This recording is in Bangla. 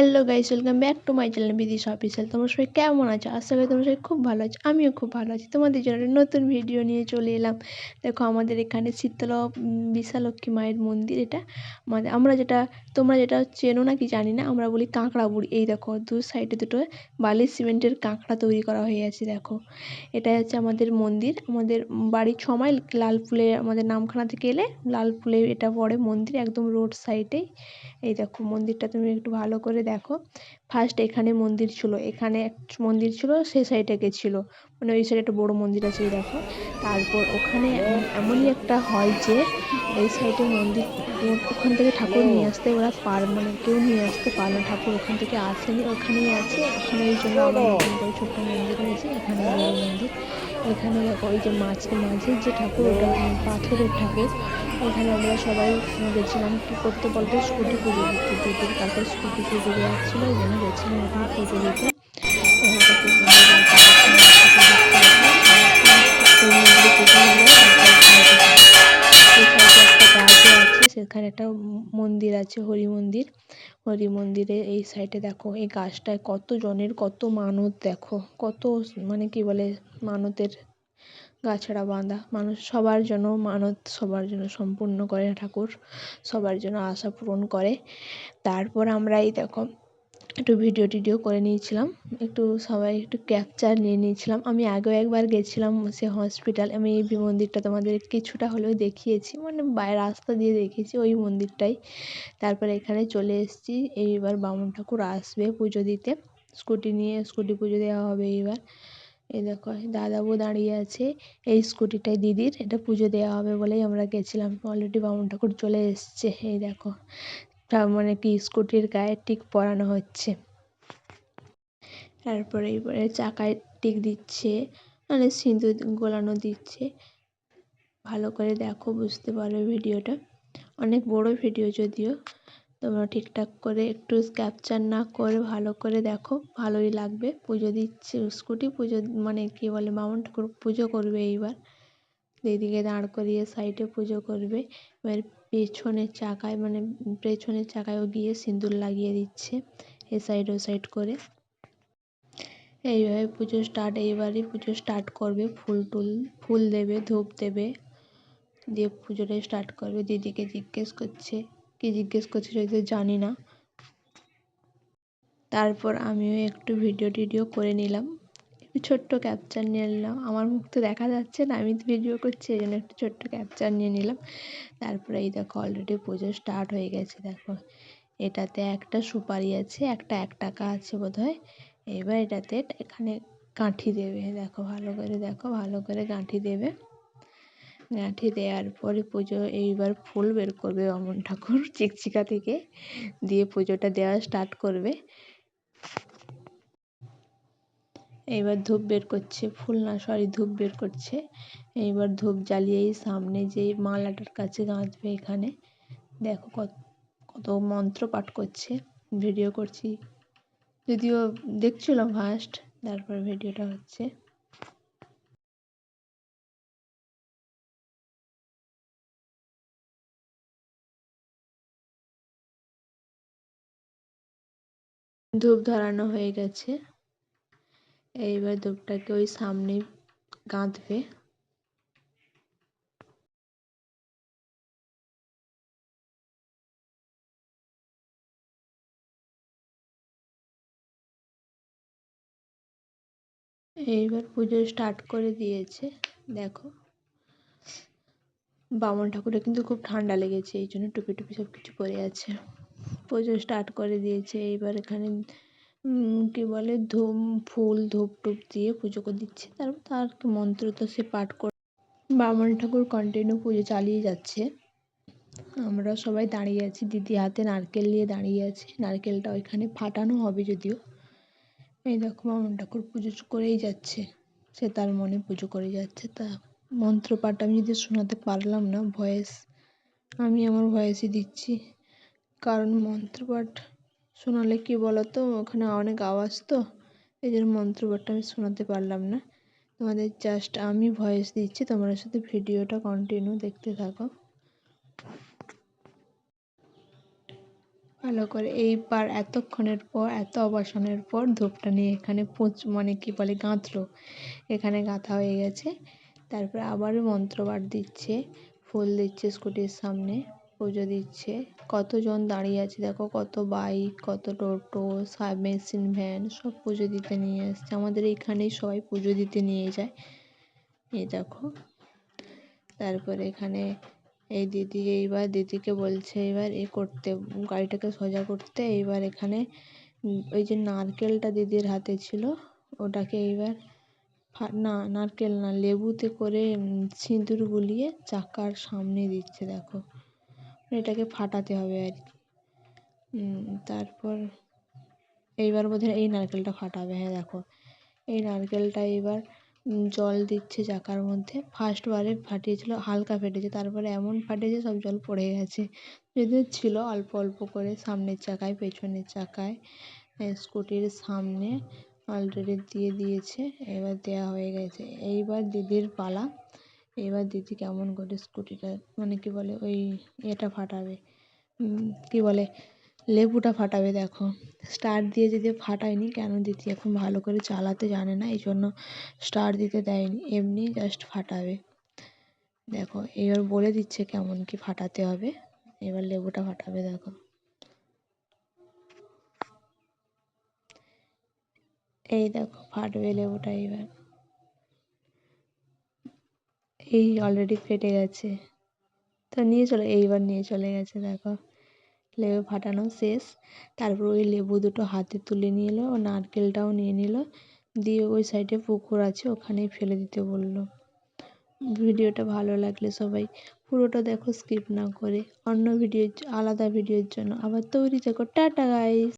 Hello guys, welcome back to my channel Bidish official. তোমরা সবাই কেমন আছো? আশা করি তোমরা সবাই খুব ভালো আছো। আমিও খুব ভালো আছি। তোমাদের জন্য একটা নতুন ভিডিও নিয়ে চলে এলাম। দেখো, আমাদের এখানে শীতলা বিশালক্ষী মায়ের মন্দির। এটা আমরা যেটা, তোমরা যেটা চেনো নাকি জানি না, আমরা বলি কাঁকড়া বুড়ি। এই দেখো, দু সাইডে দুটো বালির সিমেন্টের কাঁকড়া তৈরি করা হয়ে আছে। দেখো, এটা হচ্ছে আমাদের মন্দির। আমাদের বাড়ির 6 মাইল লালফুলে, আমাদের নামখানা থেকে এলে লালফুলে এটা পড়ে মন্দির, একদম রোড সাইডেই। এই দেখো মন্দিরটা তুমি একটু ভালো করে দেখো। ফার্স্ট এখানে মন্দির ছিল, এখানে এক মন্দির ছিল, সে সাইডে গেছিল, মানে ওই সাইডে একটা বড় মন্দির আছে। এই দেখো, তারপর ওখানে এমনই একটা হয় যে এই সাইডে মন্দির, ওখান থেকে ঠাকুর নিয়ে আসতে ওরা মানে কেউ নিয়ে আসতে পারে না। ঠাকুর ওখান থেকে আসেনি, ওখানেই আছে। ওখানে ওই জন্য আবার নতুন করে ছোট্ট মন্দির হয়েছে। এখানে বড় মন্দির। এখানে দেখো, ওই যে মাঝের যে ঠাকুর, ওটা পাথরের ঠাকুর। এখানে আমরা সবাই গেছিলাম কি করতে বলতো, স্কুটি পুজো দিতে। দিদির কালকে স্কুটি পুজো দেওয়ার ছিল, ওই জন্য গেছিলাম ওখানে পুজো দিতে। এখানে কত সুন্দর লাগছে স্কুটি দেখতে। ওই মন্দিরে পুজো হলো, তারপর এই সাইডে একটা গাছও আছে, সেখানে একটা মন্দির আছে, হরি মন্দির। হরি মন্দিরে এই সাইডে দেখো, এই গাছটায় কত জনের কত মানত, দেখো কত, মানে কি বলে, মানতের গাছড়া বাঁধা। মানুষ সবার জন্য মানত, সবার জন্য সম্পূর্ণ করে ঠাকুর, সবার জন্য আশা পূরণ করে। তারপর আমরা এই দেখো একটু ভিডিও টিডিও করে নিয়েছিলাম, একটু সবাই একটু ক্যাপচার নিয়ে নিয়েছিলাম। আমি আগেও একবার গেছিলাম সে হসপিটাল, আমি এই মন্দিরটা তোমাদের কিছুটা হলেও দেখিয়েছি, মানে বাইরে রাস্তা দিয়ে দেখিয়েছি ওই মন্দিরটাই। তারপরে এখানে চলে এসেছি। এইবার বামুন ঠাকুর আসবে পুজো দিতে, স্কুটি নিয়ে, স্কুটি পুজো দেওয়া হবে এইবার। এই দেখো দাদাবু দাঁড়িয়ে আছে, এই স্কুটিটাই দিদির, এটা পুজো দেওয়া হবে বলেই আমরা গেছিলাম। অলরেডি বামুন ঠাকুর চলে এসছে। এই দেখো, মানে কি স্কুটির গায়ে টিক পরানো হচ্ছে। তারপরে এইবারে চাকায় টিক দিচ্ছে, মানে সিঁদুর গোলানো দিচ্ছে। ভালো করে দেখো, বুঝতে পারবে ভিডিওটা। অনেক বড় ভিডিও যদিও, তোমরা ঠিকঠাক করে একটু ক্যাপচার না করে ভালো করে দেখো, ভালোই লাগবে। পুজো দিচ্ছে, স্কুটি পুজো, মানে কি বলে, বামুন ঠাকুর পুজো করবে এইবার। দিদিকে দাঁড় করিয়ে সাইডে পুজো করবে। এবার পেছনের চাকায়, মানে পেছনের চাকায়ও গিয়ে সিঁদুর লাগিয়ে দিচ্ছে, এ সাইড ও সাইড করে। এইভাবে পুজো স্টার্ট, এইবারই পুজো স্টার্ট করবে। ফুল দেবে, ধূপ দেবে, দিয়ে পুজোটা স্টার্ট করবে। দিদিকে জিজ্ঞেস করছে, কি জিজ্ঞেস করছে যদি জানি না। তারপর আমিও একটু ভিডিও টিডিও করে নিলাম, একটু ছোট্ট ক্যাপচার নিয়ে নিলাম। আমার মুখ তো দেখা যাচ্ছে না, আমি তো ভিডিও করছি, এই জন্য একটু ছোট্ট ক্যাপচার নিয়ে নিলাম। তারপরে এই দেখো, অলরেডি পুজো স্টার্ট হয়ে গেছে। দেখো, এটাতে একটা সুপারি আছে, একটা 1 টাকা আছে বোধহয়। এবার এটাতে এখানে গাঁঠি দেবে। দেখো ভালো করে দেখো, ভালো করে গাঁঠি দেবে। গাঁঠি দেওয়ার পরে পুজো, এইবার ফুল বের করবে বামুন ঠাকুর চিকচিকা থেকে, দিয়ে পুজোটা দেওয়া স্টার্ট করবে। এইবার ধূপ বের করছে, ফুল না সরি, ধূপ বের করছে। এইবার ধূপ জ্বালিয়েই সামনে যে মালাটার কাছে গাঁথবে। এখানে দেখো কত কত মন্ত্র পাঠ করছে। ভিডিও করছি যদিও, দেখছিলাম ফার্স্ট, তারপর ভিডিওটা হচ্ছে। ধূপ ধরানো হয়ে গেছে, এইবার ধূপটাকে ওই সামনে গাঁথবে। এইবার পুজো স্টার্ট করে দিয়েছে। দেখো, বামুন ঠাকুরের কিন্তু খুব ঠান্ডা লেগেছে, এই জন্য টুপি টুপি সব কিছু পরে আছে। পুজো স্টার্ট করে দিয়েছে। এইবার এখানে কি বলে, ফুল ধূপ টুপ দিয়ে পুজো করে দিচ্ছে। তারপর তার মন্ত্র তো সে পাঠ করে, বামুন ঠাকুর কন্টিনিউ পুজো চালিয়ে যাচ্ছে। আমরা সবাই দাঁড়িয়ে আছি, দিদি হাতে নারকেল নিয়ে দাঁড়িয়ে আছে। নারকেলটা ওইখানে ফাটানো হবে যদিও। এই দেখো, বামুন ঠাকুর পুজো করেই যাচ্ছে, সে তার মনে পুজো করে যাচ্ছে। তা মন্ত্রপাঠ আমি যদি শোনাতে পারলাম না, ভয়েস আমি আমার ভয়েসই দিচ্ছি, কারণ মন্ত্রপাঠ শোনালে কি বলতো, ওখানে অনেক আওয়াজ, তো এই জন্য মন্ত্রপাঠটা আমি শোনাতে পারলাম না। তোমাদের জাস্ট আমি ভয়েস দিচ্ছি, তোমরা শুধু ভিডিওটা কন্টিনিউ দেখতে থাকো। ভালো করে এইবার এতক্ষণের পর এত অপারেশনের পর ধূপটা নিয়ে এখানে মানে কি বলে গাঁথলো, এখানে গাঁথা হয়ে গেছে। তারপরে আবারও মন্ত্রপাঠ দিচ্ছে, ফুল দিচ্ছে স্কুটির সামনে, পুজো দিচ্ছে। কতজন দাঁড়িয়ে আছে দেখো, কত বাইক, কত টোটো, মেশিন ভ্যান সব পুজো দিতে নিয়ে আসছে। আমাদের এইখানেই সবাই পুজো দিতে নিয়ে যায়। এই দেখো, তারপরে এখানে এই দিদি এইবার দিদিকে বলছে এবার করতে, গাড়িটাকে সোজা করতে। এইবার এখানে ওই যে নারকেলটা দিদির হাতে ছিল, ওটাকে এইবার না নারকেল না, লেবুতে করে সিঁদুর গুলিয়ে চাকার সামনে দিচ্ছে দেখো, এটাকে ফাটাতে হবে আর কি। তারপর এইবার বোধহয় এই নারকেলটা ফাটাবে। হ্যাঁ দেখো, এই নারকেলটা এইবার জল দিচ্ছে চাকার মধ্যে। ফার্স্টবারে ফাটিয়েছিল, হালকা ফেটেছে, তারপরে এমন ফাটেছে সব জল পড়ে গেছে। যদিও ছিল অল্প অল্প করে সামনের চাকায়, পেছনের চাকায়, স্কুটির সামনে অলরেডি দিয়ে দিয়েছে। এবার দেওয়া হয়ে গেছে, এইবার দিদির পালা। এবার দিদি কেমন করে স্কুটিটা মানে কি বলে ওই এটা ফাটাবে, কি বলে লেবুটা ফাটাবে। দেখো স্টার্ট দিয়ে যদি ফাটায়নি কেন, দিদি এখন ভালো করে চালাতে জানে না, এই জন্য স্টার্ট দিতে দেয়নি, এমনি জাস্ট ফাটাবে। দেখো এবার বলে দিচ্ছে কেমন কি ফাটাতে হবে। এবার লেবুটা ফাটাবে দেখো, এই দেখো ফাটবে লেবুটা। এইবার এই অলরেডি ফেটে গেছে, তো এইবার নিয়ে চলে গেছে। দেখো লেবু ফাটানো শেষ। তারপর ওই লেবু দুটো হাতে তুলে নিয়ে এলো, ও নারকেলটাও নিয়ে নিল, দিয়ে ওই সাইডে পুকুর আছে ওখানেই ফেলে দিতে বললো। ভিডিওটা ভালো লাগলে সবাই পুরোটা দেখো, স্কিপ না করে। অন্য ভিডিও, আলাদা ভিডিওর জন্য আবার তৈরি থেকো। Tata guys.